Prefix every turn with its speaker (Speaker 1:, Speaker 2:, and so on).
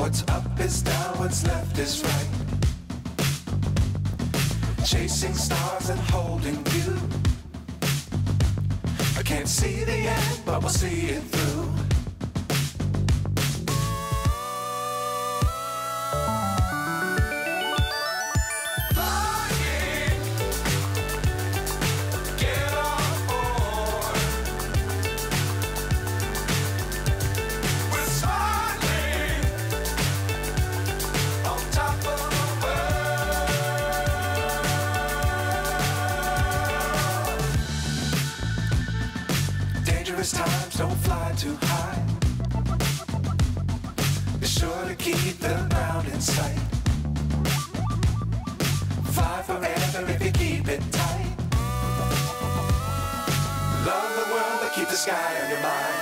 Speaker 1: What's up is down, what's left is right. Chasing stars and holding you. I can't see the end, but we'll see it through. Dangerous times, don't fly too high. Be sure to keep the ground in sight. Fly forever if you keep it tight. Love the world, but keep the sky on your mind.